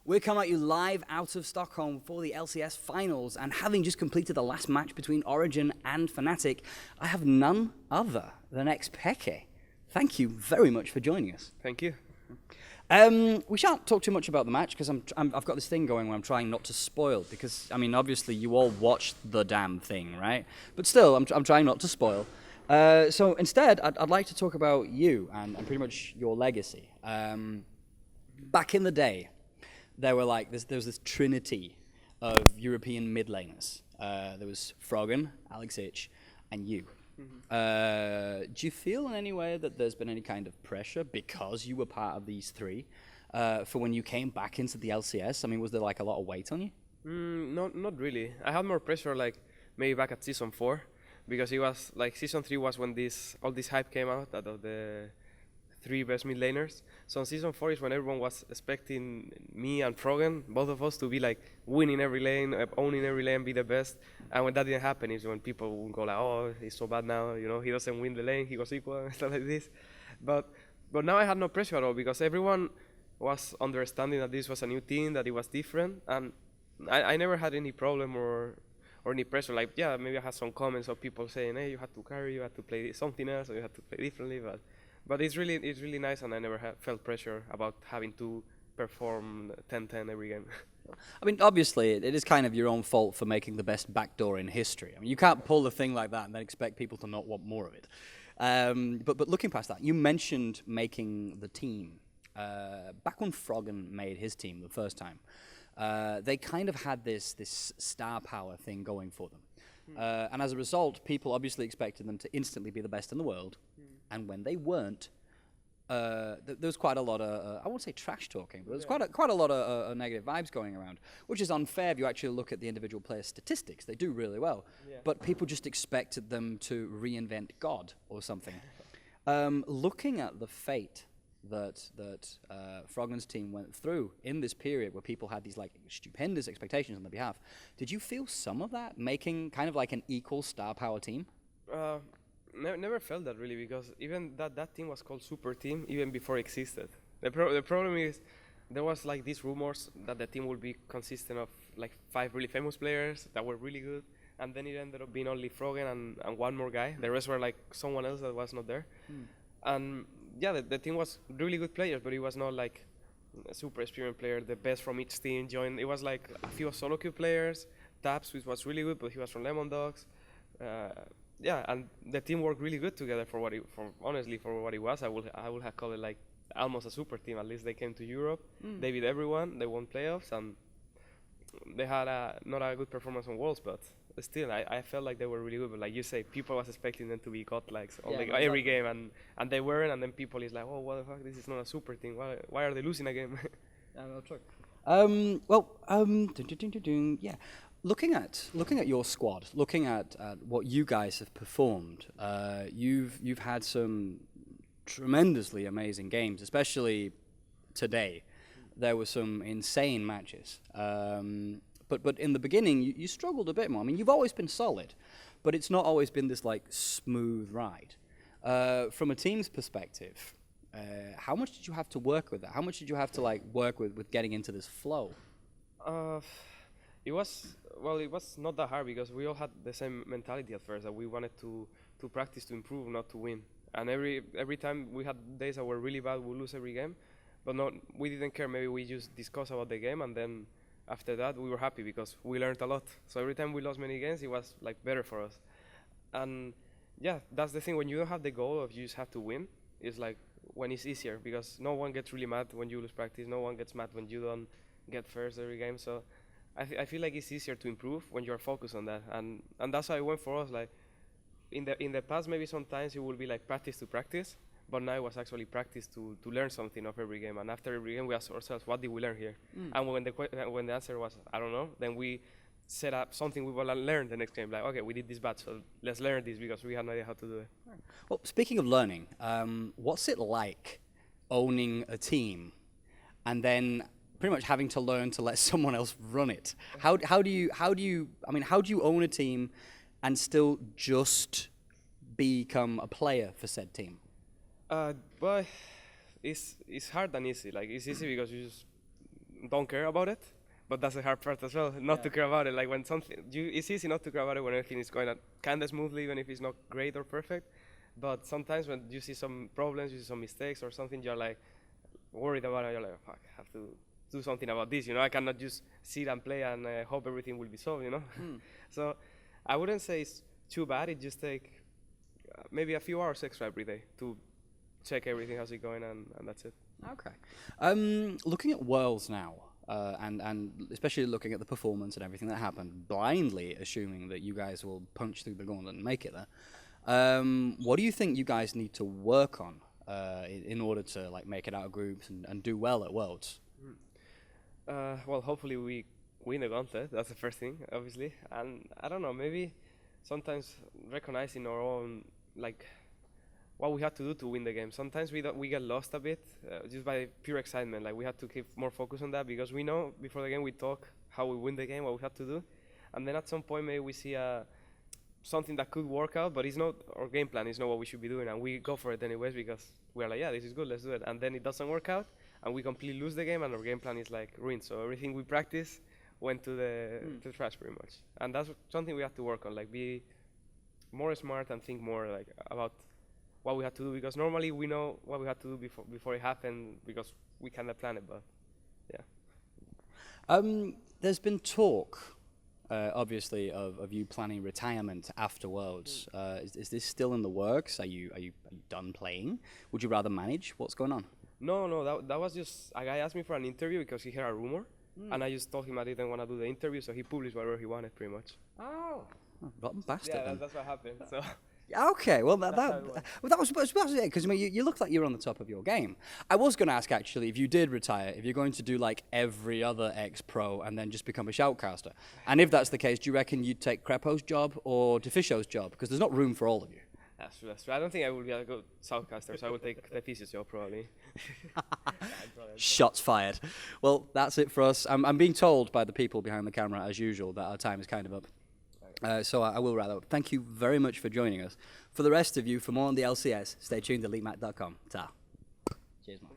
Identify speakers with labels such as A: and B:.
A: We're coming at you live out of Stockholm for the LCS finals, and having just completed the last match between Origin and Fnatic, I have none other than xPeke. Thank you very much for joining us.
B: Thank you.
A: We shan't talk too much about the match because I've got this thing going where I'm trying not to spoil, because I mean obviously you all watched the damn thing, right? But still, I'm trying not to spoil. So instead, I'd like to talk about you and pretty much your legacy. Back in the day, there was this trinity of European mid laners. There was Froggen, xPeke, and you. Mm-hmm. Do you feel in any way that there's been any kind of pressure because you were part of these three for when you came back into the LCS? I mean, was there like a lot of weight on you?
B: Not really. I had more pressure like maybe back at season 4, because it was like season 3 was when all this hype came out of the 3 best mid laners. So in season 4 is when everyone was expecting me and Froggen, both of us, to be like winning every lane, owning every lane, be the best. And when that didn't happen is when people would go like, oh, he's so bad now, you know, he doesn't win the lane, he goes equal and stuff like this. But now I had no pressure at all, because everyone was understanding that this was a new team, that it was different, and I never had any problem or any pressure. Like, yeah, maybe I had some comments of people saying, hey, you had to carry, you had to play something else, or you had to play differently, but it's really nice, and I never felt pressure about having to perform 10-10 every game.
A: I mean, obviously, it is kind of your own fault for making the best backdoor in history. I mean, you can't pull a thing like that and then expect people to not want more of it. But looking past that, you mentioned making the team. Back when Froggen made his team the first time, they kind of had this star power thing going for them. And as a result, people obviously expected them to instantly be the best in the world. And when they weren't, there was quite a lot of, I won't say trash talking, but there was quite a lot of negative vibes going around, which is unfair if you actually look at the individual players' statistics. They do really well. Yeah. But people just expected them to reinvent God or something. Looking at the fate that Froggen's team went through in this period where people had these like stupendous expectations on their behalf, did you feel some of that making kind of like an equal star power team?
B: Never felt that really, because even that team was called Super Team even before it existed. The problem is there was like these rumors that the team would be consistent of like 5 really famous players that were really good, and then it ended up being only Froggen and one more guy. The rest were like someone else that was not there. And yeah, the team was really good players, but it was not like a super experienced player. The best from each team joined. It was like a few solo queue players. Taps, which was really good, but he was from Lemon Dogs. Yeah, and the team worked really good together for what it was. I would have called it like almost a super team. At least they came to Europe. They beat everyone. They won playoffs, and they had not a good performance on Worlds, but still, I felt like they were really good. But like you say, people was expecting them to be godlikes every game, and they weren't. And then people is like, oh, what the fuck? This is not a super team. Why are they losing a game?
A: Yeah, no, true. Yeah. Looking at your squad, looking at what you guys have performed, you've had some tremendously amazing games, especially today. There were some insane matches. But in the beginning, you struggled a bit more. I mean, you've always been solid, but it's not always been this like smooth ride. From a team's perspective, how much did you have to work with that? How much did you have to like work with getting into this flow?
B: It was not that hard, because we all had the same mentality at first, that we wanted to practice to improve, not to win. And every time we had days that were really bad, we lose every game, but we didn't care. Maybe we just discussed about the game, and then after that we were happy because we learned a lot. So every time we lost many games, it was like better for us. And yeah, that's the thing. When you don't have the goal of you just have to win, it's like when it's easier, because no one gets really mad when you lose practice. No one gets mad when you don't get first every game. So I feel like it's easier to improve when you're focused on that, and that's how it went for us. Like in the past, maybe sometimes it would be like practice to practice, but now it was actually practice to learn something of every game. And after every game, we asked ourselves, what did we learn here? And when the answer was I don't know, then we set up something we will learn the next game. Like, okay, we did this bad, so let's learn this, because we had no idea how to do it.
A: Well, speaking of learning, what's it like owning a team and then pretty much having to learn to let someone else run it? How do you own a team and still just become a player for said team?
B: But it's hard and easy. Like, it's easy because you just don't care about it. But that's the hard part as well, not to care about it. Like when it's easy not to care about it when everything is going kind of smoothly, even if it's not great or perfect. But sometimes when you see some problems, you see some mistakes or something, you're like worried about it. You're like, fuck, I have to do something about this. I cannot just sit and play and hope everything will be solved. So I wouldn't say it's too bad. It just take maybe a few hours extra every day to check everything, how's it going, and that's it.
A: Okay. Looking at Worlds now. And especially looking at the performance and everything that happened, blindly assuming that you guys will punch through the gauntlet and make it there. What do you think you guys need to work on in order to make it out of groups and do well at Worlds?
B: Well, hopefully we win the gauntlet. That's the first thing, obviously. And I don't know, maybe sometimes recognizing our own what we had to do to win the game. Sometimes we get lost a bit just by pure excitement. We had to keep more focus on that because we know before the game we talk how we win the game, what we have to do, and then at some point maybe we see something that could work out, but it's not our game plan. It's not what we should be doing, and we go for it anyways because we're like, yeah, this is good, let's do it. And then it doesn't work out, and we completely lose the game, and our game plan is ruined. So everything we practice went to the trash pretty much, and that's something we have to work on. Be more smart and think more about what we had to do, because normally we know what we had to do before it happened because we kind of plan it, but yeah.
A: There's been talk, obviously, of you planning retirement after Worlds. Is this still in the works? Are you done playing? Would you rather manage? What's going on?
B: No, that was just a guy asked me for an interview because he heard a rumor, and I just told him I didn't want to do the interview, so he published whatever he wanted, pretty much.
A: Oh, rotten bastard.
B: Yeah, that's what happened. So.
A: Okay, well that was it, because you look like you're on the top of your game. I was going to ask actually if you did retire, if you're going to do like every other ex-pro and then just become a shoutcaster, and if that's the case, do you reckon you'd take Crepo's job or Defisho's job, because there's not room for all of you?
B: That's true. I don't think I would be a good shoutcaster, so I would take Defisho's job probably.
A: Shots fired. Well, that's it for us. I'm being told by the people behind the camera, as usual, that our time is kind of up. So I will wrap up. Thank you very much for joining us. For the rest of you, for more on the LCS, stay tuned to elitemac.com. Ta. Cheers, man.